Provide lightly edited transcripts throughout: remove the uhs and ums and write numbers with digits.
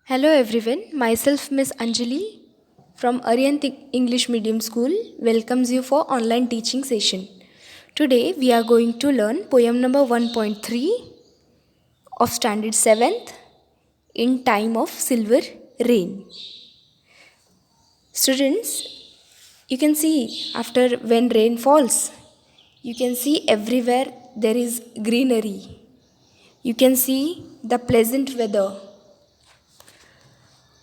Hello everyone, myself Miss Anjali from Aryan English Medium School welcomes you for online teaching session. Today we are going to learn poem number 1.3 of standard 7th in time of silver rain. Students, you can see after when rain falls, you can see everywhere there is greenery. You can see the pleasant weather.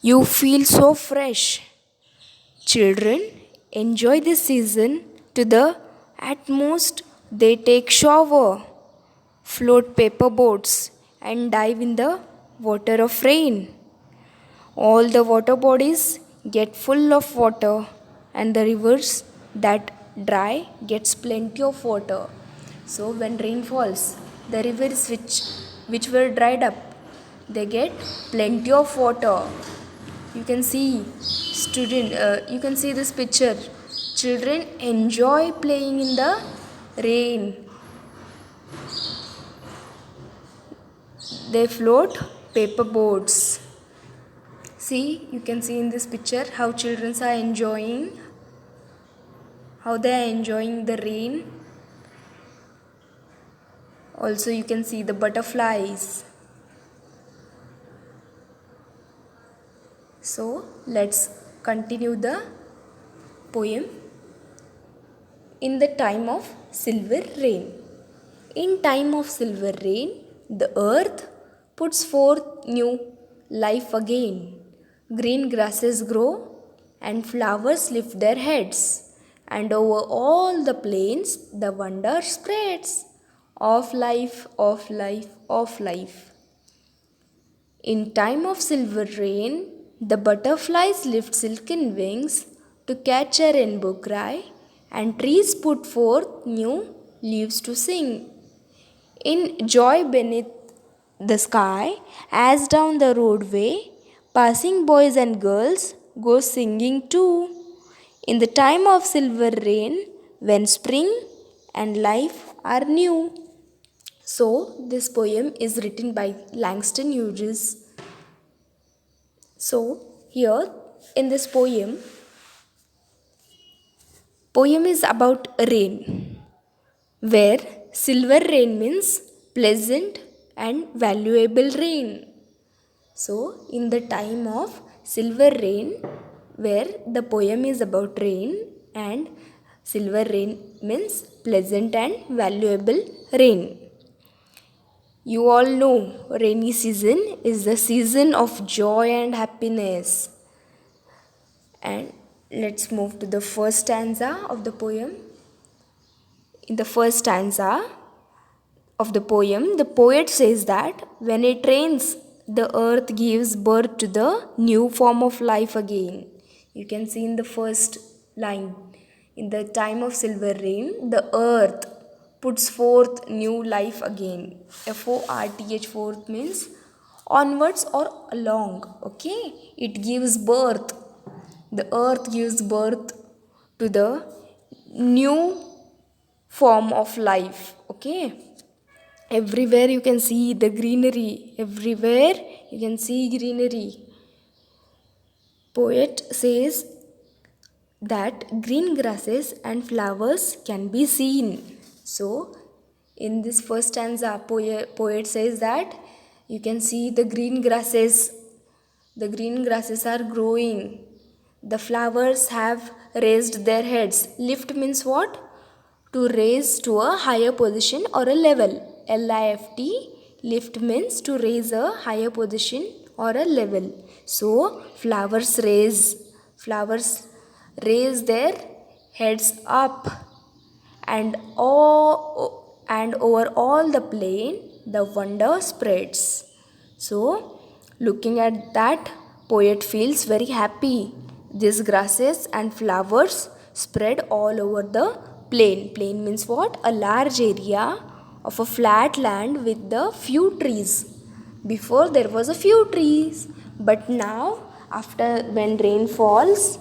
You feel so fresh. Children enjoy this season to the utmost. They take shower, float paper boats, and dive in the water of rain. All the water bodies get full of water, and the rivers that dry gets plenty of water. So when rain falls, the rivers which were dried up, they get plenty of water. You can see you can see this picture. Children enjoy playing in the rain. They float paper boats. See, you can see in this picture how children are enjoying, how they are enjoying the rain. Also you can see the butterflies. So let's continue the poem. In the time of silver rain. In time of silver rain, the earth puts forth new life again. Green grasses grow and flowers lift their heads, and over all the plains the wonder spreads of life, of life, of life. In time of silver rain, the butterflies lift silken wings to catch a rainbow cry, and trees put forth new leaves to sing. In joy beneath the sky, as down the roadway, passing boys and girls go singing too. In the time of silver rain, when spring and life are new. So, this poem is written by Langston Hughes. So, here in this poem is about rain, where silver rain means pleasant and valuable rain. So, in the time of silver rain, where the poem is about rain and silver rain means pleasant and valuable rain. You all know rainy season is the season of joy and happiness. And let's move to the first stanza of the poem. In the first stanza of the poem, the poet says that when it rains, the earth gives birth to the new form of life again. You can see in the first line, in the time of silver rain, the earth puts forth new life again. Forth, forth means onwards or along. Okay, it gives birth. The earth gives birth to the new form of life. Okay, everywhere you can see the greenery. Everywhere you can see greenery. Poet says that green grasses and flowers can be seen. So, in this first stanza, poet says that you can see the green grasses. The green grasses are growing. The flowers have raised their heads. Lift means what? To raise to a higher position or a level. LIFT. Lift means to raise a higher position or a level. So, flowers raise their heads up, and over all the plain the wonder spreads. So looking at that, poet feels very happy. These grasses and flowers spread all over the plain means what? A large area of a flat land with the few trees. Before there was a few trees, but now after when rain falls,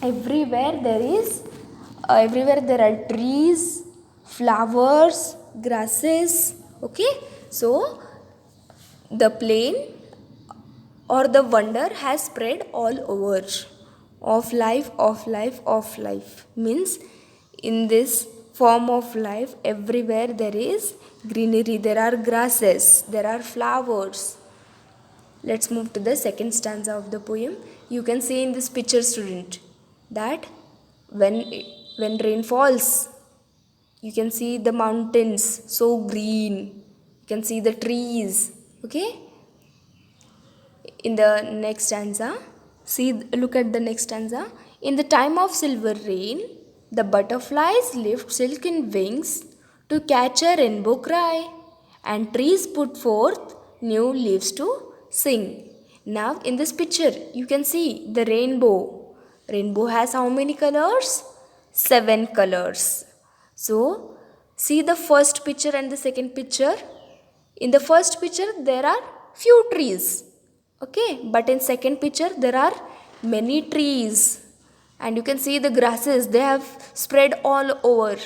everywhere there are trees, flowers, grasses. Okay, so the plain or the wonder has spread all over. Of life, of life, of life means in this form of life, everywhere there is greenery, there are grasses, there are flowers. Let's move to the second stanza of the poem. You can see in this picture, student, that when when rain falls, you can see the mountains so green. You can see the trees. Okay. In the next stanza, look at the next stanza. In the time of silver rain, the butterflies lift silken wings to catch a rainbow cry, and trees put forth new leaves to sing. Now, in this picture, you can see the rainbow. Rainbow has how many colors? 7 colors. So, see the first picture and the second picture. In the first picture, there are few trees. Okay, but in second picture there are many trees, and you can see the grasses, they have spread all over.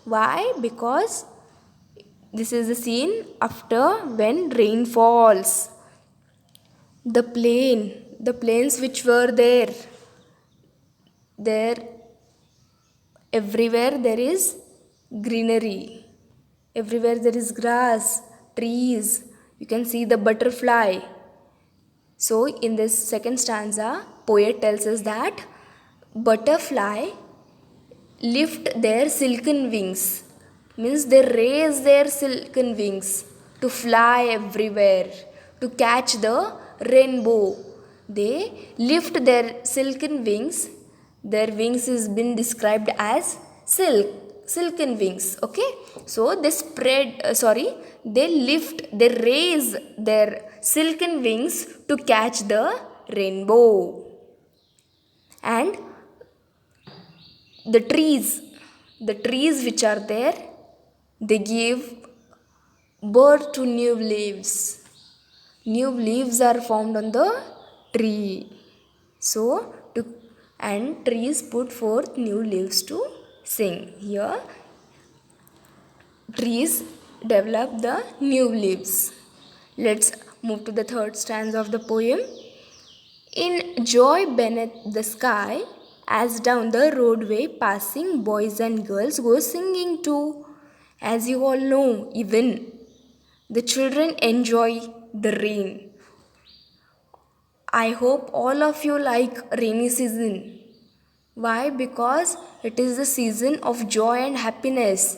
Why? Because this is the scene after when rain falls. The plains which were there, everywhere there is greenery, everywhere there is grass, trees. You can see the butterfly. So, in this second stanza, poet tells us that butterfly lift their silken wings, means they raise their silken wings to fly everywhere, to catch the rainbow. They lift their silken wings. Their wings is been described as silken wings. Okay, so they lift, they raise their silken wings to catch the rainbow. And the trees which are there, they give birth to new leaves. New leaves are formed on the tree. So, and trees put forth new leaves to sing. Here, trees develop the new leaves. Let's move to the third stanza of the poem. In joy beneath the sky, as down the roadway passing boys and girls go singing too. As you all know, even the children enjoy the rain. I hope all of you like rainy season. Why? Because it is the season of joy and happiness.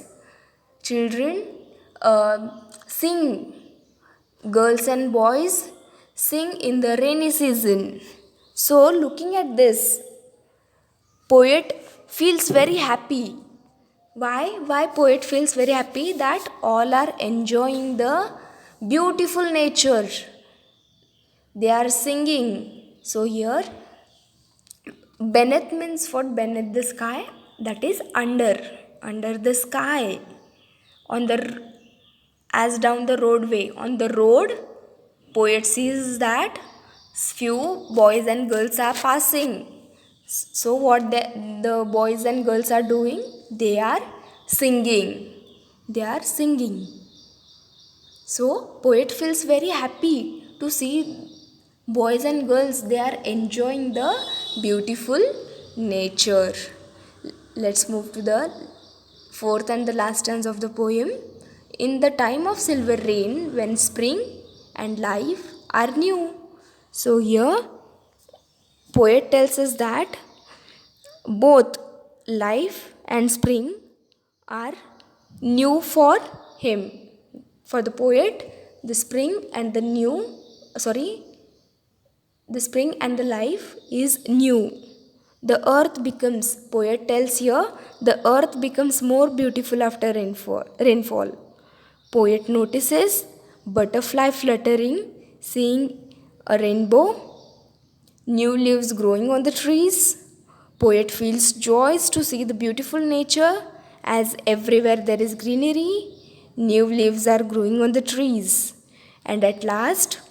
Children sing, girls and boys sing in the rainy season. So, looking at this, poet feels very happy. Why poet feels very happy? That all are enjoying the beautiful nature. They are singing. So here, beneath means what? Beneath the sky, that is under the sky. On the, as down the roadway, on the road, poet sees that few boys and girls are passing. So what the boys and girls are doing? They are singing. They are singing. So poet feels very happy to see boys and girls, they are enjoying the beautiful nature. Let's move to the fourth and the last stanza of the poem. In the time of silver rain, when spring and life are new. So here, poet tells us that both life and spring are new for him. For the poet, the spring and the life is new. The earth becomes, poet tells here, the earth becomes more beautiful after rainfall. Poet notices butterfly fluttering, seeing a rainbow, new leaves growing on the trees. Poet feels joys to see the beautiful nature, as everywhere there is greenery, new leaves are growing on the trees. And at last,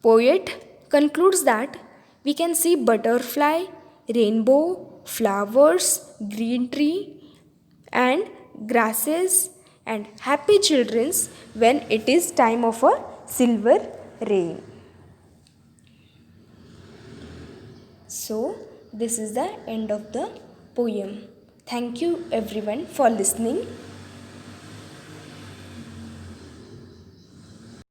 poet concludes that we can see butterfly, rainbow, flowers, green tree, and grasses, and happy children's when it is time of a silver rain. So, this is the end of the poem. Thank you everyone for listening.